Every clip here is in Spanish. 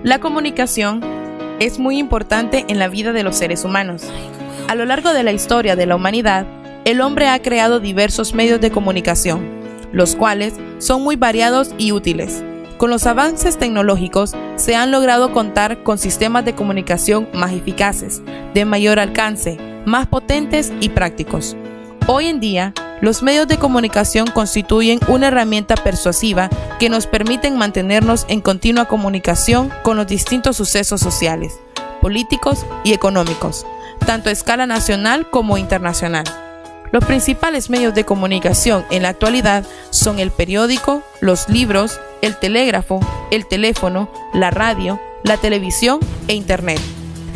La comunicación es muy importante en la vida de los seres humanos. A lo largo de la historia de la humanidad, el hombre ha creado diversos medios de comunicación, los cuales son muy variados y útiles. Con los avances tecnológicos se han logrado contar con sistemas de comunicación más eficaces, de mayor alcance, más potentes y prácticos. Hoy en día, los medios de comunicación constituyen una herramienta persuasiva que nos permiten mantenernos en continua comunicación con los distintos sucesos sociales, políticos y económicos, tanto a escala nacional como internacional. Los principales medios de comunicación en la actualidad son el periódico, los libros, el telégrafo, el teléfono, la radio, la televisión e Internet.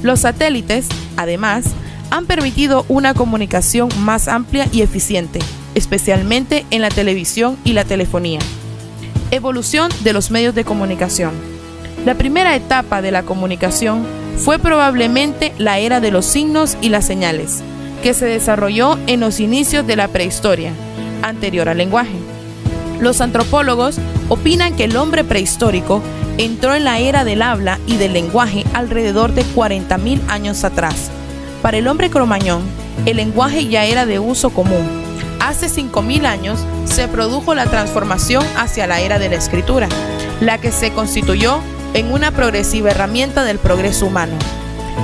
Los satélites, además, han permitido una comunicación más amplia y eficiente, especialmente en la televisión y la telefonía. Evolución de los medios de comunicación. La primera etapa de la comunicación fue probablemente la era de los signos y las señales, que se desarrolló en los inicios de la prehistoria, anterior al lenguaje. Los antropólogos opinan que el hombre prehistórico entró en la era del habla y del lenguaje alrededor de 40.000 años atrás. Para el hombre cromañón, el lenguaje ya era de uso común. Hace 5.000 años se produjo la transformación hacia la era de la escritura, la que se constituyó en una progresiva herramienta del progreso humano.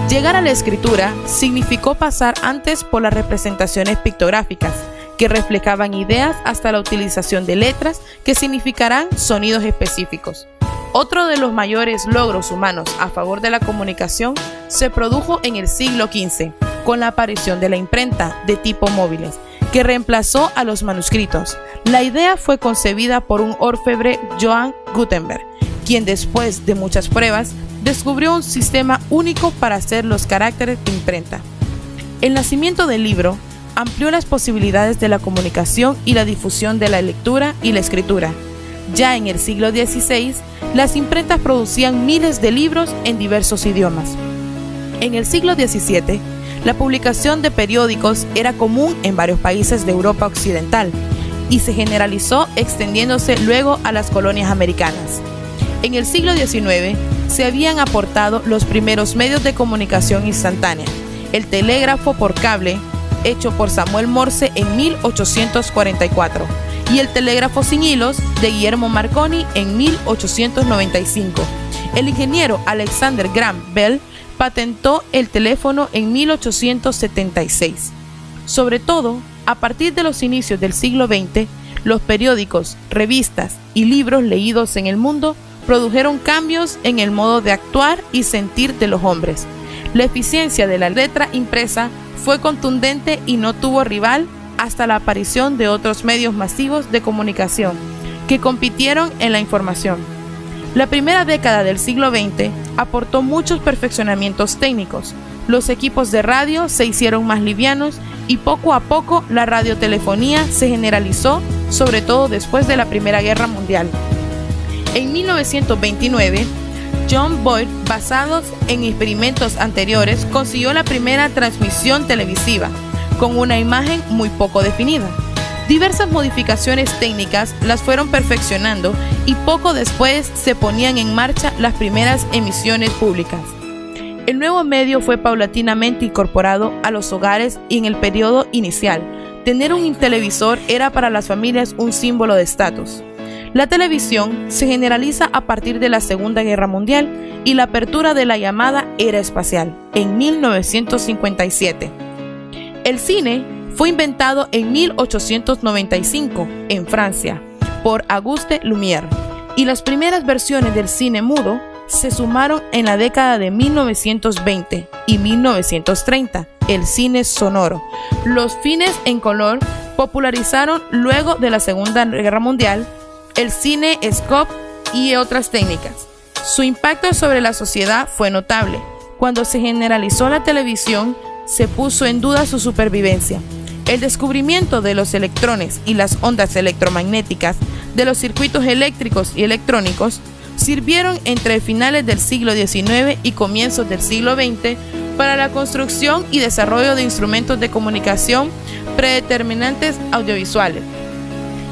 Llegar a la escritura significó pasar antes por las representaciones pictográficas, que reflejaban ideas, hasta la utilización de letras que significarán sonidos específicos. Otro de los mayores logros humanos a favor de la comunicación se produjo en el siglo XV, con la aparición de la imprenta de tipo móviles, que reemplazó a los manuscritos. La idea fue concebida por un orfebre, Johann Gutenberg, quien después de muchas pruebas descubrió un sistema único para hacer los caracteres de imprenta. El nacimiento del libro amplió las posibilidades de la comunicación y la difusión de la lectura y la escritura. Ya en el siglo XVI, las imprentas producían miles de libros en diversos idiomas. En el siglo XVII, la publicación de periódicos era común en varios países de Europa Occidental y se generalizó, extendiéndose luego a las colonias americanas. En el siglo XIX se habían aportado los primeros medios de comunicación instantánea, el telégrafo por cable, hecho por Samuel Morse en 1844, y el telégrafo sin hilos de Guillermo Marconi en 1895. El ingeniero Alexander Graham Bell patentó el teléfono en 1876. Sobre todo, a partir de los inicios del siglo XX, los periódicos, revistas y libros leídos en el mundo produjeron cambios en el modo de actuar y sentir de los hombres. La eficiencia de la letra impresa fue contundente y no tuvo rival hasta la aparición de otros medios masivos de comunicación que compitieron en la información. La primera década del siglo XX aportó muchos perfeccionamientos técnicos. Los equipos de radio se hicieron más livianos y poco a poco la radiotelefonía se generalizó, sobre todo después de la Primera Guerra Mundial. En 1929, John Boyd, basados en experimentos anteriores, consiguió la primera transmisión televisiva, con una imagen muy poco definida. Diversas modificaciones técnicas las fueron perfeccionando y poco después se ponían en marcha las primeras emisiones públicas. El nuevo medio fue paulatinamente incorporado a los hogares y en el periodo inicial, tener un televisor era para las familias un símbolo de estatus. La televisión se generaliza a partir de la Segunda Guerra Mundial y la apertura de la llamada era espacial en 1957. El cine fue inventado en 1895 en Francia por Auguste Lumière y las primeras versiones del cine mudo se sumaron en la década de 1920 y 1930, el cine sonoro. Los cines en color popularizaron luego de la Segunda Guerra Mundial el cine scope y otras técnicas. Su impacto sobre la sociedad fue notable. Cuando se generalizó la televisión, se puso en duda su supervivencia. El descubrimiento de los electrones y las ondas electromagnéticas de los circuitos eléctricos y electrónicos sirvieron entre finales del siglo XIX y comienzos del siglo XX para la construcción y desarrollo de instrumentos de comunicación predeterminantes audiovisuales.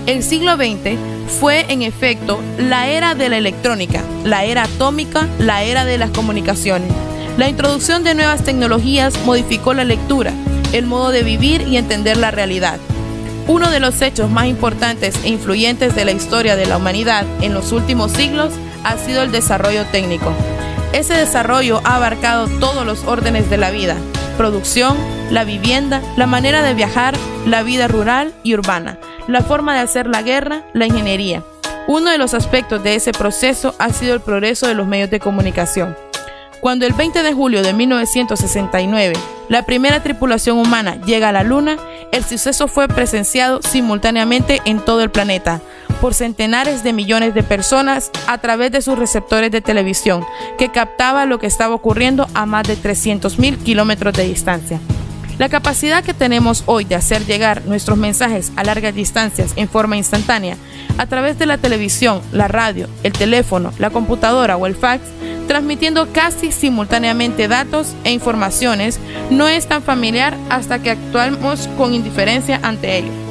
El siglo XX fue, en efecto, la era de la electrónica, la era atómica, la era de las comunicaciones. La introducción de nuevas tecnologías modificó la lectura, el modo de vivir y entender la realidad. Uno de los hechos más importantes e influyentes de la historia de la humanidad en los últimos siglos ha sido el desarrollo técnico. Ese desarrollo ha abarcado todos los órdenes de la vida: producción, la vivienda, la manera de viajar, la vida rural y urbana, la forma de hacer la guerra, la ingeniería. Uno de los aspectos de ese proceso ha sido el progreso de los medios de comunicación. Cuando el 20 de julio de 1969 la primera tripulación humana llega a la Luna, el suceso fue presenciado simultáneamente en todo el planeta por centenares de millones de personas a través de sus receptores de televisión, que captaba lo que estaba ocurriendo a más de 300.000 kilómetros de distancia. La capacidad que tenemos hoy de hacer llegar nuestros mensajes a largas distancias en forma instantánea a través de la televisión, la radio, el teléfono, la computadora o el fax, transmitiendo casi simultáneamente datos e informaciones, no es tan familiar hasta que actuamos con indiferencia ante ello.